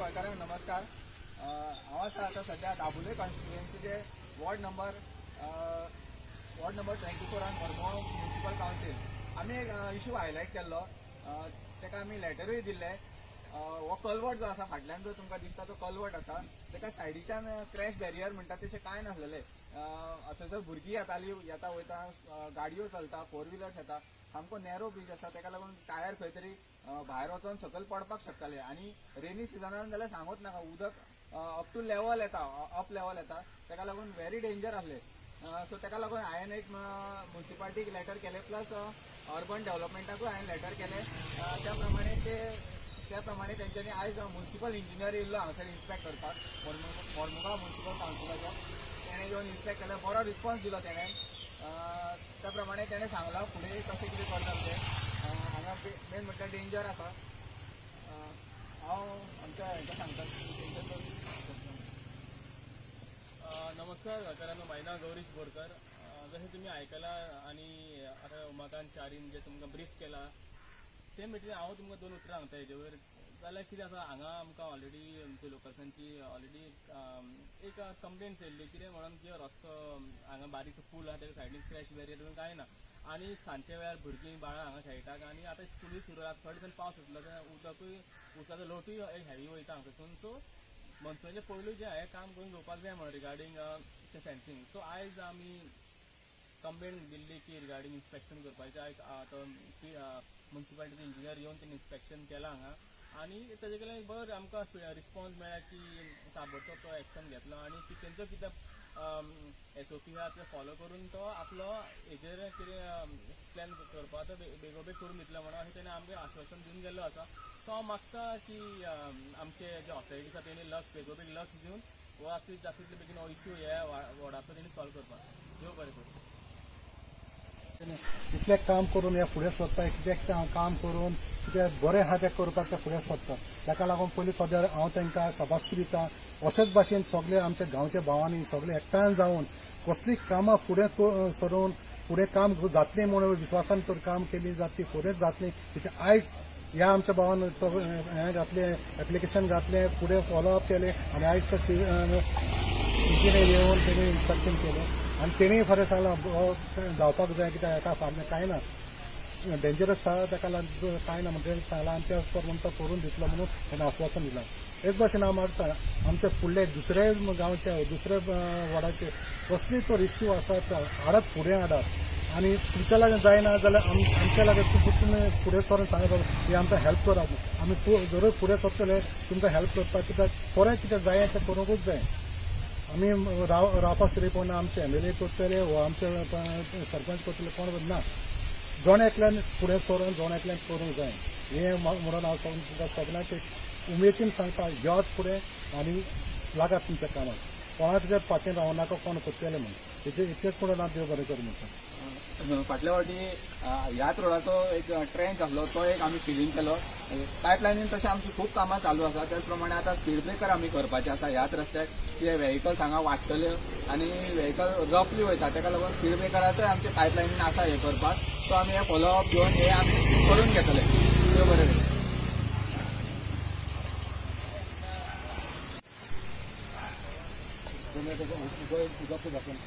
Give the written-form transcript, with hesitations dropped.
गोंयकारांक नमस्कार। हांव आसा आतां सध्या दाबोळे कॉन्स्टिट्युएन्सीचे ward number 24 Margao municipal council. आमी एक इशू हायलायट केल्लो, ताका आमी लेटरूय दिल्ले। हो कलवट जो आसा फाटल्यान जो तुमकां दिसता तो कलवट आसा, ताका सायडीच्यान क्रॅश बॅरियर म्हणटा तशें कांय नासलेलें। थंयसर भुरगीं येता वयता, गाडयो चलता, 4 व्हिलर्स येता, सामको नॅरो ब्रिज आसा, ताका लागून टायर खंय तरी भायर वचून सकयल पडपाक शकताले। आनी रेनी सिजनान जाल्यार सांगूच नाका, उदक अप टू लेवल येता, अप लेवल येता, ताका लागून व्हेरी डेंजर आसले। सो ताका लागून हांवें एक म्युनिसिपालिटीक लेटर केलें, प्लस अर्बन डेव्हलपमेंटाकूय हांवें लेटर केलें। त्या प्रमाणे तेंच्यांनी आयज म्युनिसिपल इंजिनियर येयल्लो हांगासर इन्स्पेक्ट करपाक, मोर्मुगांव म्युनिसिपल कावन्सिलाच्या। तेणें येवन इन्स्पेक्ट केलें, बरो रिस्पॉन्स दिलो तेणें। त्या प्रमाणे तेणें सांगलां फुडें कशें कितें करतात तें। हांगा मेन म्हटल्यार डेंजर आसा। हांव आमच्या हाका सांगता। नमस्कार गोंयकारांनो, म्हाजें नांव गौरीश बोरकर। जशें तुमी आयकलां आनी आतां उमाकांत चारीन जे तुमकां ब्रीफ केला, सेम मेटरी हांव तुमकां 2 उतरां सांगता हेजे वयर। जाल्यार कितें आसा, हांगा आमकां ऑलरेडी आमच्या लोकल्सांची ऑलरेडी एक कंप्लेंट्स येयल्ली, कितें म्हणून की रस्तो हांगा बारीकसो पूल आसा, ताका सायडीन क्रॅश बॅरियर बीन कांय ना, आनी सांजच्या वेळार भुरगीं बाळां हांगा खेळटात। आनी आतां स्कुली सुरू जाता, थोडे दिसान पावस आसलो, उदकूय उदकाचो लोटूय एक हेवी वयता हांगासून। सो मनसुनाचे पयलू जे हांवें काम करून घेवपाक जाय म्हणून रिगार्डींग ते फेन्सींग। सो आयज आमी कंप्लेंट दिल्ली की रिगार्डींग इन्स्पेक्शन करपाचें। आतां म्युनिसिपालिटीचे इंजिनियर येवन तेणी इन्स्पेक्शन केलां हांगा, आनी तेजे कडल्यान बरो आमकां रिस्पॉन्स मेळ्ळा की ताबडतोब तो एक्शन घेतलो, आनी तेंचो कितें SOP आसा ते फॉलो करून तो आपलो हेजेर कितें प्लॅन करपाक तो बेगोबेग करून दितलो म्हणून अशें तेणें आमकां आश्वासन दिवन गेल्लो आसा। सो हांव मागता की आमचे जे ऑथॉरिटीज आसा तेणी बेगोबेग लक्ष दिवन हो जातले बेगीन हो इश्यू ह्या वॉर्डाचो तेणी सॉल्व करपाक। देव बरें करूं। इतलें काम करून हे फुडें सरता, कित्याक काम करून कितें बरें आहा तें करपाक ते फुडें सरता। ताका लागून पयलीं सद्या हांव तांकां शाबासकी दिता। अशेच भाशेन सगळे आमच्या गांवच्या भावांनी सगळे एकठांय जावन कसलीं कामां फुडें सरून फुडें काम जातलें म्हणून विश्वासान तर काम केली जातली, फुडेंच जातली। कित्याक आयज ह्या आमच्या भावान हें घातलें, एप्लिकेशन घातलें, फुडें फॉलोअप केलें, आनी आयज तो इंजिनियर येवन तेणी इन्स्पेक्शन केलें, आनी तेणीय फरें सांगलां जावपाक जाय, कित्याक हेका फाटलें कांय ना, डेंजरस आसा, ताका लागून कांय ना म्हणून सांगलां, आनी ते तो करून दितलो म्हणून तेणें आश्वासन दिलां। हेच भाशेन हांव मागता आमचे फुडले दुसरे गांवचे दुसरे वार्डाचे कसलीय तर इश्यू आसा ते हाडत, फुडें हाडत, आनी तुमच्या लागीं जायना जाल्यार आमच्या लागीं तुमी फुडें सरून सांगप की आमकां हेल्प करात। आमी जरूर फुडें सरतले तुमकां हेल्प करपाक, कित्याक खरें कितें जाय तें करूंकूच जाय। आमी रावपाक शिरी पडना, आमचे MLA करतले वा आमचे सरपंच करतले कोण ना, जोण एकल्यान फुडें सरून जोण एकल्यान करूंक जाय। हें म्हणून हांव तुमकां सगळ्यांक उमेदीन सांगता, योत फुडें आनी लागात तुमच्या कामाक, कोणा तुज्या फाटीन रावं नाका, कोण करतले म्हणून इतलेंच म्हणून हांव देव बरें कर म्हणटा। फाटल्या फावटी ह्याच रोडाचो एक ट्रेंच आसलो, तो एक आमी फिलिंग केलो। पायपलायनीन तशें आमची खूब कामां चालू आसा, त्याच प्रमाणे आतां स्पीड ब्रेकर आमी करपाचे आसा ह्याच रस्त्याक, कितें व्हेकल्स हांगा वाडटले आनी व्हेकल रफली वयता, ताका लागून स्पीड ब्रेकराचोय आमचे पायपलायनीन आसा हें करपाक। सो आमी हें फॉलोअप घेवन हें आमी करून घेतले। देव बरें करूं। उदक दाखोवन